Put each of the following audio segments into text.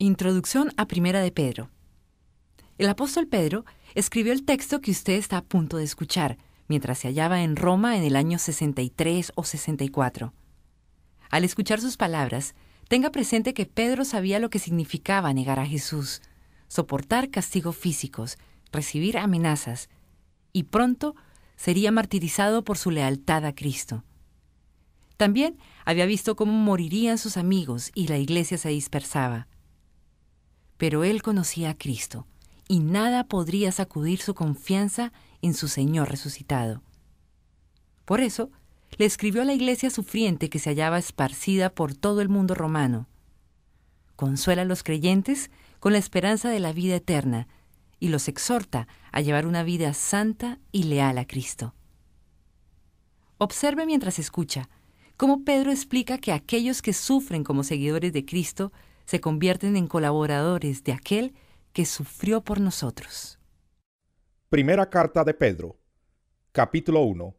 Introducción a Primera de Pedro. El apóstol Pedro escribió el texto que usted está a punto de escuchar, mientras se hallaba en Roma en el año 63 o 64. Al escuchar sus palabras, tenga presente que Pedro sabía lo que significaba negar a Jesús, soportar castigos físicos, recibir amenazas, y pronto sería martirizado por su lealtad a Cristo. También había visto cómo morirían sus amigos y la iglesia se dispersaba. Pero él conocía a Cristo, y nada podría sacudir su confianza en su Señor resucitado. Por eso, le escribió a la iglesia sufriente que se hallaba esparcida por todo el mundo romano. Consuela a los creyentes con la esperanza de la vida eterna y los exhorta a llevar una vida santa y leal a Cristo. Observe mientras escucha cómo Pedro explica que aquellos que sufren como seguidores de Cristo se convierten en colaboradores de aquel que sufrió por nosotros. Primera carta de Pedro, capítulo 1.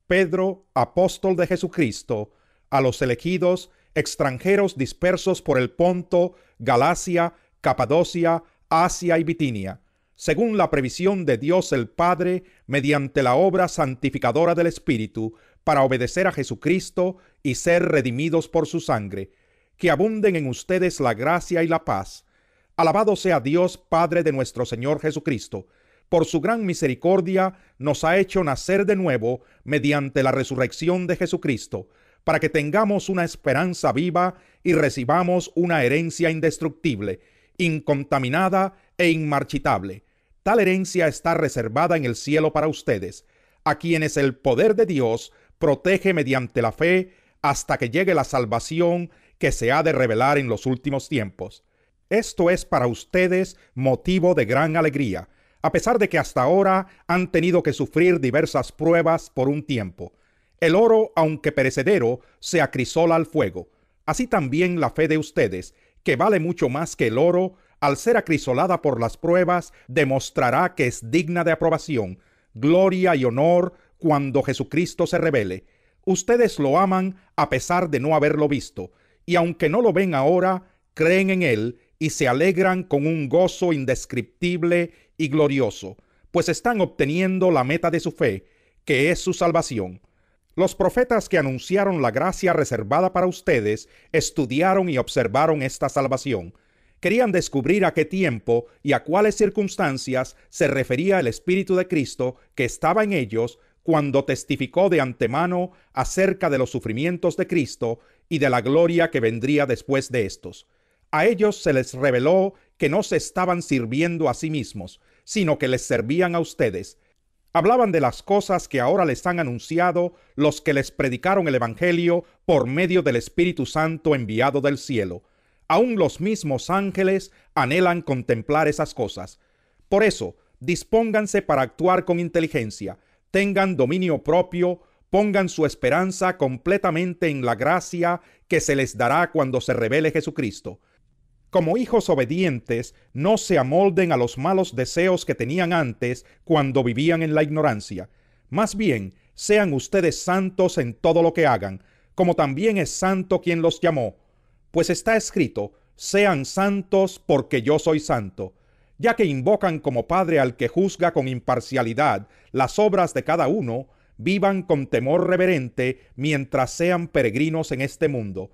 Pedro, apóstol de Jesucristo, a los elegidos, extranjeros dispersos por el Ponto, Galacia, Capadocia, Asia y Bitinia, según la previsión de Dios el Padre, mediante la obra santificadora del Espíritu, para obedecer a Jesucristo y ser redimidos por su sangre, que abunden en ustedes la gracia y la paz. Alabado sea Dios, Padre de nuestro Señor Jesucristo. Por su gran misericordia nos ha hecho nacer de nuevo mediante la resurrección de Jesucristo, para que tengamos una esperanza viva y recibamos una herencia indestructible, incontaminada e inmarchitable. Tal herencia está reservada en el cielo para ustedes, a quienes el poder de Dios protege mediante la fe hasta que llegue la salvación que se ha de revelar en los últimos tiempos. Esto es para ustedes motivo de gran alegría, a pesar de que hasta ahora han tenido que sufrir diversas pruebas por un tiempo. El oro, aunque perecedero, se acrisola al fuego. Así también la fe de ustedes, que vale mucho más que el oro, al ser acrisolada por las pruebas, demostrará que es digna de aprobación, gloria y honor cuando Jesucristo se revele. Ustedes lo aman a pesar de no haberlo visto, y aunque no lo ven ahora, creen en él y se alegran con un gozo indescriptible y glorioso, pues están obteniendo la meta de su fe, que es su salvación. Los profetas que anunciaron la gracia reservada para ustedes estudiaron y observaron esta salvación. Querían descubrir a qué tiempo y a cuáles circunstancias se refería el Espíritu de Cristo que estaba en ellos cuando testificó de antemano acerca de los sufrimientos de Cristo y de la gloria que vendría después de estos. A ellos se les reveló que no se estaban sirviendo a sí mismos, sino que les servían a ustedes. Hablaban de las cosas que ahora les han anunciado los que les predicaron el Evangelio por medio del Espíritu Santo enviado del cielo. Aún los mismos ángeles anhelan contemplar esas cosas. Por eso, dispónganse para actuar con inteligencia, tengan dominio propio, pongan su esperanza completamente en la gracia que se les dará cuando se revele Jesucristo. Como hijos obedientes, no se amolden a los malos deseos que tenían antes cuando vivían en la ignorancia. Más bien, sean ustedes santos en todo lo que hagan, como también es santo quien los llamó. Pues está escrito, sean santos porque yo soy santo. Ya que invocan como Padre al que juzga con imparcialidad las obras de cada uno, vivan con temor reverente mientras sean peregrinos en este mundo.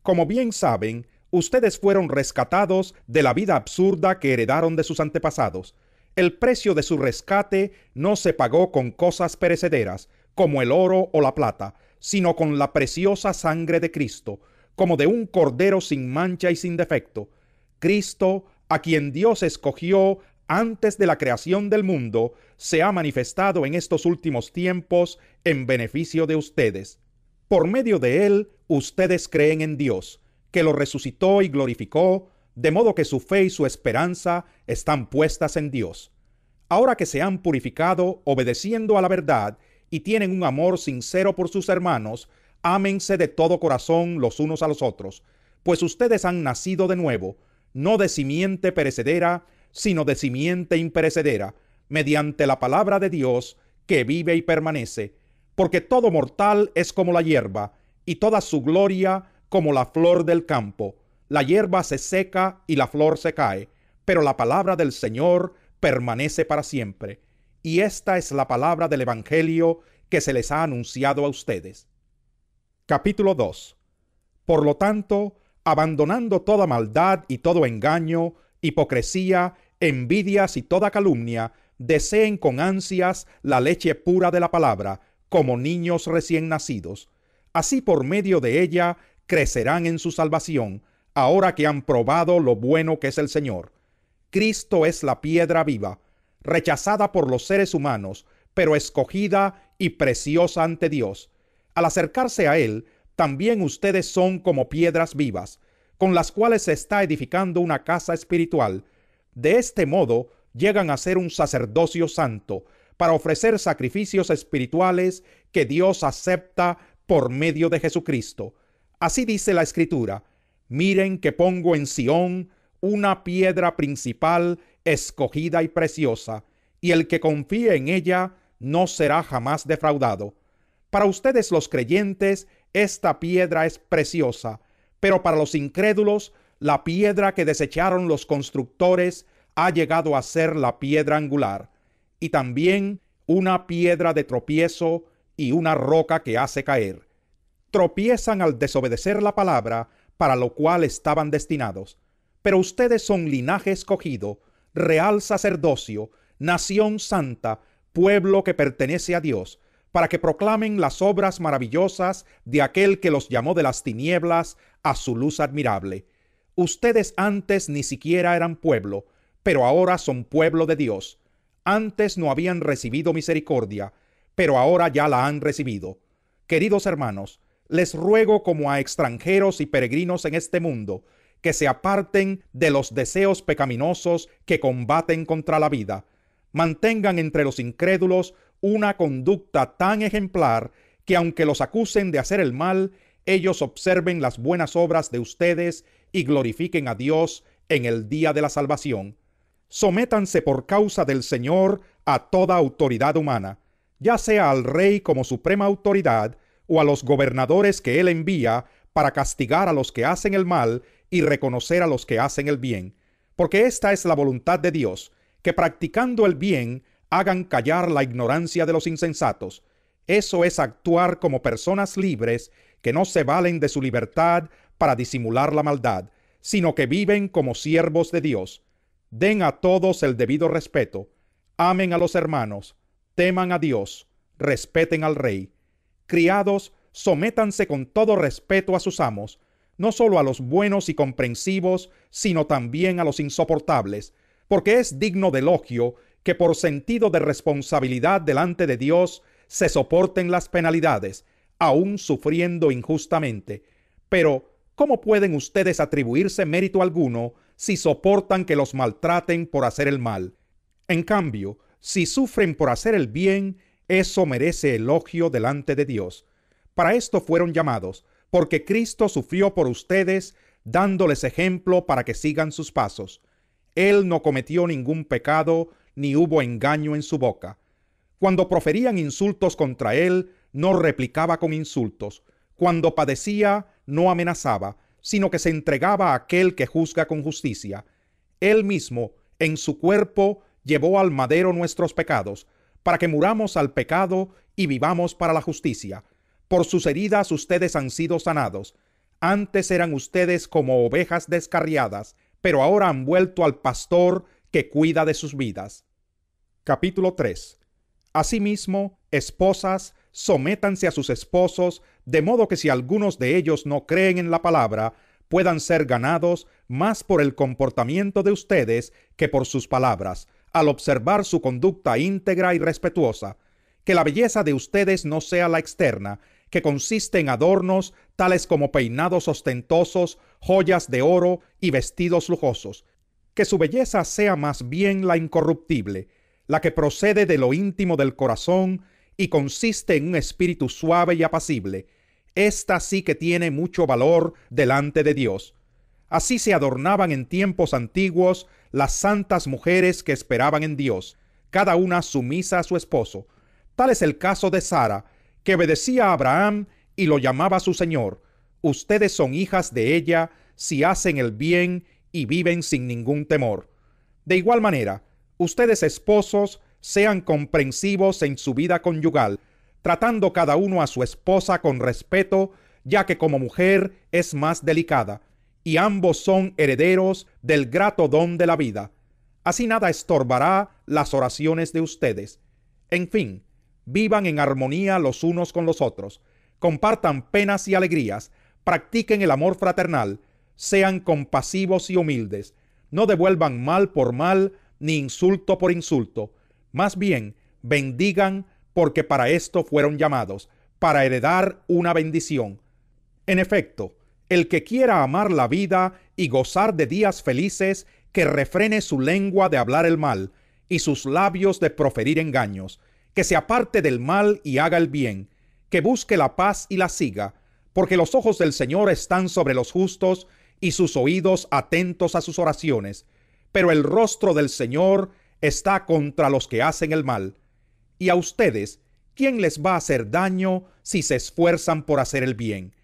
Como bien saben, ustedes fueron rescatados de la vida absurda que heredaron de sus antepasados. El precio de su rescate no se pagó con cosas perecederas, como el oro o la plata, sino con la preciosa sangre de Cristo, como de un cordero sin mancha y sin defecto. Cristo, a quien Dios escogió antes de la creación del mundo, se ha manifestado en estos últimos tiempos en beneficio de ustedes. Por medio de él, ustedes creen en Dios, que lo resucitó y glorificó, de modo que su fe y su esperanza están puestas en Dios. Ahora que se han purificado obedeciendo a la verdad y tienen un amor sincero por sus hermanos, ámense de todo corazón los unos a los otros, pues ustedes han nacido de nuevo, no de simiente perecedera, sino de simiente imperecedera, mediante la palabra de Dios que vive y permanece, porque todo mortal es como la hierba, y toda su gloria como la flor del campo. La hierba se seca y la flor se cae, pero la palabra del Señor permanece para siempre. Y esta es la palabra del Evangelio que se les ha anunciado a ustedes. Capítulo 2. Por lo tanto, abandonando toda maldad y todo engaño, hipocresía, envidias y toda calumnia, deseen con ansias la leche pura de la palabra, como niños recién nacidos. Así por medio de ella crecerán en su salvación, ahora que han probado lo bueno que es el Señor. Cristo es la piedra viva, rechazada por los seres humanos, pero escogida y preciosa ante Dios. Al acercarse a Él, también ustedes son como piedras vivas, con las cuales se está edificando una casa espiritual. De este modo, llegan a ser un sacerdocio santo, para ofrecer sacrificios espirituales que Dios acepta por medio de Jesucristo. Así dice la Escritura: miren que pongo en Sión una piedra principal, escogida y preciosa, y el que confíe en ella no será jamás defraudado. Para ustedes los creyentes, esta piedra es preciosa, pero para los incrédulos, la piedra que desecharon los constructores ha llegado a ser la piedra angular, y también una piedra de tropiezo y una roca que hace caer. Tropiezan al desobedecer la palabra, para lo cual estaban destinados. Pero ustedes son linaje escogido, real sacerdocio, nación santa, pueblo que pertenece a Dios, para que proclamen las obras maravillosas de aquel que los llamó de las tinieblas a su luz admirable. Ustedes antes ni siquiera eran pueblo, pero ahora son pueblo de Dios. Antes no habían recibido misericordia, pero ahora ya la han recibido. Queridos hermanos, les ruego como a extranjeros y peregrinos en este mundo, que se aparten de los deseos pecaminosos que combaten contra la vida. Mantengan entre los incrédulos una conducta tan ejemplar que, aunque los acusen de hacer el mal, ellos observen las buenas obras de ustedes y glorifiquen a Dios en el día de la salvación. Sométanse por causa del Señor a toda autoridad humana, ya sea al rey como suprema autoridad o a los gobernadores que él envía para castigar a los que hacen el mal y reconocer a los que hacen el bien. Porque esta es la voluntad de Dios, que practicando el bien hagan callar la ignorancia de los insensatos. Eso es actuar como personas libres que no se valen de su libertad para disimular la maldad, sino que viven como siervos de Dios. Den a todos el debido respeto, amen a los hermanos, teman a Dios, respeten al rey. Criados, sométanse con todo respeto a sus amos, no solo a los buenos y comprensivos, sino también a los insoportables, porque es digno de elogio que por sentido de responsabilidad delante de Dios se soporten las penalidades, aun sufriendo injustamente. Pero, ¿cómo pueden ustedes atribuirse mérito alguno si soportan que los maltraten por hacer el mal? En cambio, si sufren por hacer el bien, eso merece elogio delante de Dios. Para esto fueron llamados, porque Cristo sufrió por ustedes, dándoles ejemplo para que sigan sus pasos. Él no cometió ningún pecado, ni hubo engaño en su boca. Cuando proferían insultos contra él, no replicaba con insultos. Cuando padecía, no amenazaba, sino que se entregaba a aquel que juzga con justicia. Él mismo, en su cuerpo, llevó al madero nuestros pecados, para que muramos al pecado y vivamos para la justicia. Por sus heridas ustedes han sido sanados. Antes eran ustedes como ovejas descarriadas, pero ahora han vuelto al pastor que cuida de sus vidas. Capítulo 3. Asimismo, esposas, sométanse a sus esposos, de modo que si algunos de ellos no creen en la palabra, puedan ser ganados más por el comportamiento de ustedes que por sus palabras, al observar su conducta íntegra y respetuosa. Que la belleza de ustedes no sea la externa, que consiste en adornos tales como peinados ostentosos, joyas de oro y vestidos lujosos. Que su belleza sea más bien la incorruptible, la que procede de lo íntimo del corazón y consiste en un espíritu suave y apacible. Esta sí que tiene mucho valor delante de Dios. Así se adornaban en tiempos antiguos las santas mujeres que esperaban en Dios, cada una sumisa a su esposo. Tal es el caso de Sara, que obedecía a Abraham y lo llamaba su señor. Ustedes son hijas de ella, si hacen el bien y viven sin ningún temor. De igual manera, ustedes esposos sean comprensivos en su vida conyugal, tratando cada uno a su esposa con respeto, ya que como mujer es más delicada, y ambos son herederos del grato don de la vida. Así nada estorbará las oraciones de ustedes. En fin, vivan en armonía los unos con los otros, compartan penas y alegrías, practiquen el amor fraternal, sean compasivos y humildes, no devuelvan mal por mal ni insulto por insulto, más bien bendigan, porque para esto fueron llamados, para heredar una bendición. En efecto, el que quiera amar la vida y gozar de días felices, que refrene su lengua de hablar el mal y sus labios de proferir engaños, que se aparte del mal y haga el bien, que busque la paz y la siga, porque los ojos del Señor están sobre los justos y sus oídos atentos a sus oraciones, pero el rostro del Señor está contra los que hacen el mal. Y a ustedes, ¿quién les va a hacer daño si se esfuerzan por hacer el bien?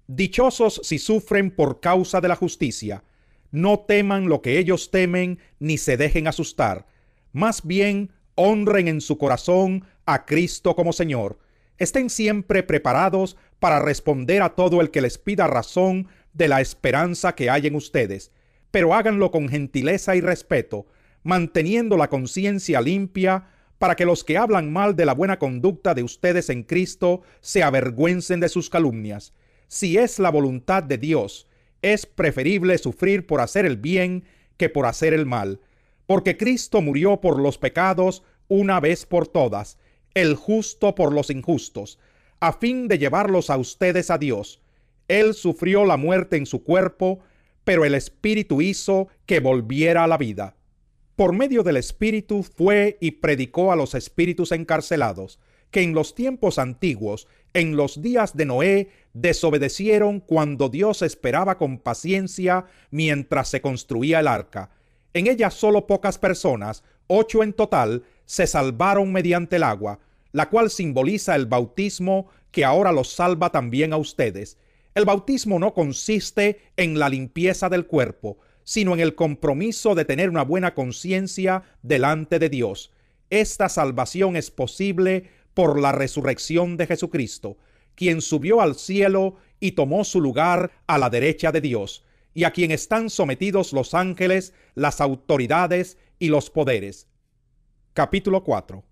Dichosos si sufren por causa de la justicia. No teman lo que ellos temen, ni se dejen asustar. Más bien, honren en su corazón a Cristo como Señor. Estén siempre preparados para responder a todo el que les pida razón de la esperanza que hay en ustedes, pero háganlo con gentileza y respeto, manteniendo la conciencia limpia, para que los que hablan mal de la buena conducta de ustedes en Cristo se avergüencen de sus calumnias. Si es la voluntad de Dios, es preferible sufrir por hacer el bien que por hacer el mal, porque Cristo murió por los pecados una vez por todas, el justo por los injustos, a fin de llevarlos a ustedes a Dios. Él sufrió la muerte en su cuerpo, pero el Espíritu hizo que volviera a la vida. Por medio del Espíritu fue y predicó a los espíritus encarcelados, que en los tiempos antiguos, en los días de Noé, desobedecieron cuando Dios esperaba con paciencia mientras se construía el arca. En ella solo pocas personas, 8 en total, se salvaron mediante el agua, la cual simboliza el bautismo que ahora los salva también a ustedes. El bautismo no consiste en la limpieza del cuerpo, sino en el compromiso de tener una buena conciencia delante de Dios. Esta salvación es posible por la resurrección de Jesucristo, quien subió al cielo y tomó su lugar a la derecha de Dios, y a quien están sometidos los ángeles, las autoridades y los poderes. Capítulo 4.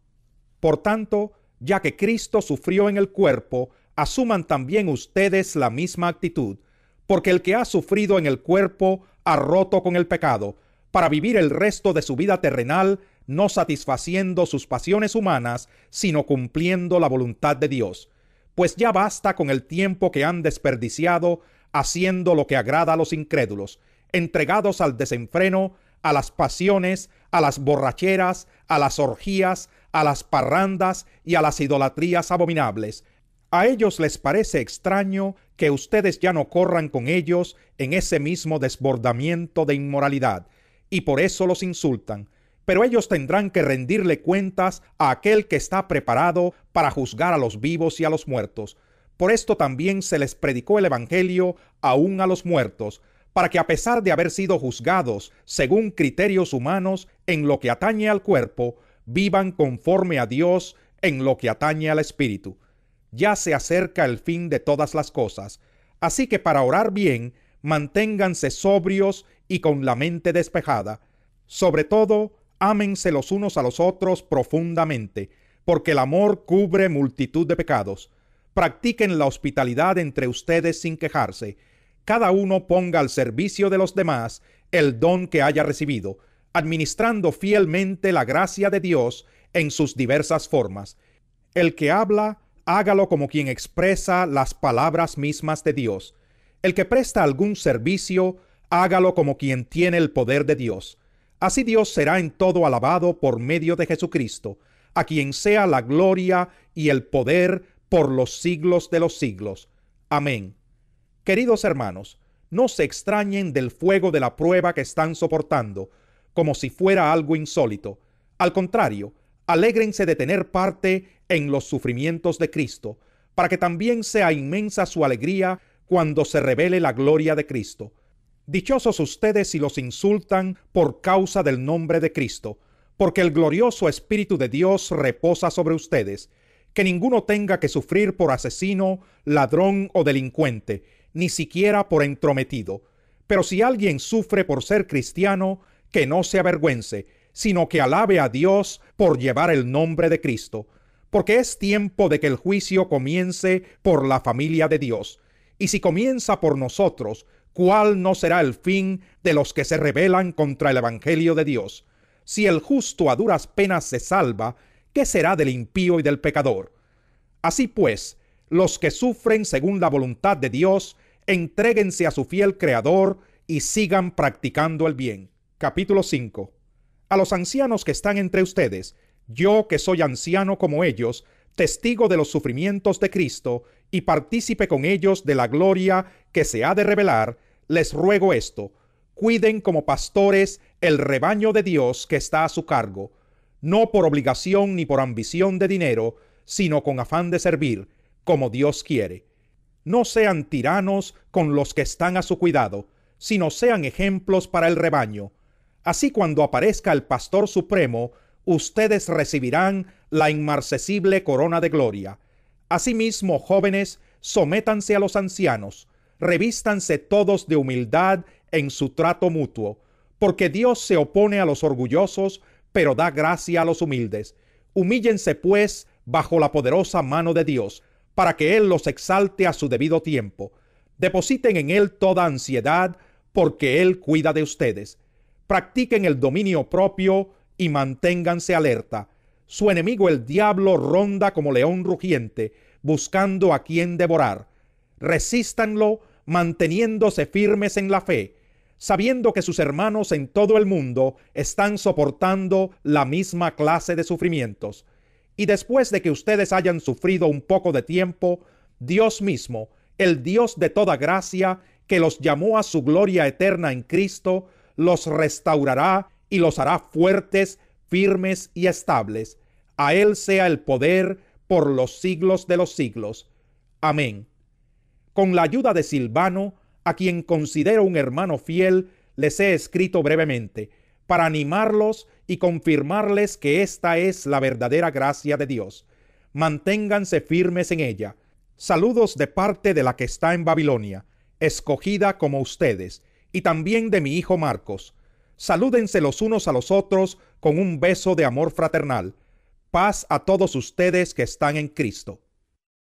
Por tanto, ya que Cristo sufrió en el cuerpo, asuman también ustedes la misma actitud, porque el que ha sufrido en el cuerpo ha roto con el pecado, para vivir el resto de su vida terrenal, no satisfaciendo sus pasiones humanas, sino cumpliendo la voluntad de Dios. Pues ya basta con el tiempo que han desperdiciado haciendo lo que agrada a los incrédulos, entregados al desenfreno, a las pasiones, a las borracheras, a las orgías, a las parrandas y a las idolatrías abominables. A ellos les parece extraño que ustedes ya no corran con ellos en ese mismo desbordamiento de inmoralidad, y por eso los insultan. Pero ellos tendrán que rendirle cuentas a aquel que está preparado para juzgar a los vivos y a los muertos. Por esto también se les predicó el Evangelio aún a los muertos, para que a pesar de haber sido juzgados según criterios humanos en lo que atañe al cuerpo, vivan conforme a Dios en lo que atañe al espíritu. Ya se acerca el fin de todas las cosas, así que para orar bien, manténganse sobrios y con la mente despejada. Sobre todo, ámense los unos a los otros profundamente, porque el amor cubre multitud de pecados. Practiquen la hospitalidad entre ustedes sin quejarse. Cada uno ponga al servicio de los demás el don que haya recibido, administrando fielmente la gracia de Dios en sus diversas formas. El que habla, hágalo como quien expresa las palabras mismas de Dios. El que presta algún servicio, hágalo como quien tiene el poder de Dios. Así Dios será en todo alabado por medio de Jesucristo, a quien sea la gloria y el poder por los siglos de los siglos. Amén. Queridos hermanos, no se extrañen del fuego de la prueba que están soportando, como si fuera algo insólito. Al contrario, alégrense de tener parte en los sufrimientos de Cristo, para que también sea inmensa su alegría cuando se revele la gloria de Cristo. Dichosos ustedes si los insultan por causa del nombre de Cristo, porque el glorioso Espíritu de Dios reposa sobre ustedes. Que ninguno tenga que sufrir por asesino, ladrón o delincuente, ni siquiera por entrometido. Pero si alguien sufre por ser cristiano, que no se avergüence, sino que alabe a Dios por llevar el nombre de Cristo. Porque es tiempo de que el juicio comience por la familia de Dios. Y si comienza por nosotros, ¿cuál no será el fin de los que se rebelan contra el Evangelio de Dios? Si el justo a duras penas se salva, ¿qué será del impío y del pecador? Así pues, los que sufren según la voluntad de Dios, entréguense a su fiel Creador y sigan practicando el bien. Capítulo 5. A los ancianos que están entre ustedes, yo que soy anciano como ellos, testigo de los sufrimientos de Cristo y partícipe con ellos de la gloria que se ha de revelar, les ruego esto: cuiden como pastores el rebaño de Dios que está a su cargo, no por obligación ni por ambición de dinero, sino con afán de servir, como Dios quiere. No sean tiranos con los que están a su cuidado, sino sean ejemplos para el rebaño. Así, cuando aparezca el Pastor Supremo, ustedes recibirán la inmarcesible corona de gloria. Asimismo, jóvenes, sométanse a los ancianos, revístanse todos de humildad en su trato mutuo, porque Dios se opone a los orgullosos, pero da gracia a los humildes. Humíllense, pues, bajo la poderosa mano de Dios, para que Él los exalte a su debido tiempo. Depositen en Él toda ansiedad, porque Él cuida de ustedes. Practiquen el dominio propio y manténganse alerta. Su enemigo el diablo ronda como león rugiente, buscando a quien devorar. Resístanlo, manteniéndose firmes en la fe, sabiendo que sus hermanos en todo el mundo están soportando la misma clase de sufrimientos. Y después de que ustedes hayan sufrido un poco de tiempo, Dios mismo, el Dios de toda gracia, que los llamó a su gloria eterna en Cristo, los restaurará y los hará fuertes, firmes y estables. A Él sea el poder por los siglos de los siglos. Amén. Con la ayuda de Silvano, a quien considero un hermano fiel, les he escrito brevemente, para animarlos y confirmarles que esta es la verdadera gracia de Dios. Manténganse firmes en ella. Saludos de parte de la que está en Babilonia, escogida como ustedes, y también de mi hijo Marcos. Salúdense los unos a los otros con un beso de amor fraternal. Paz a todos ustedes que están en Cristo.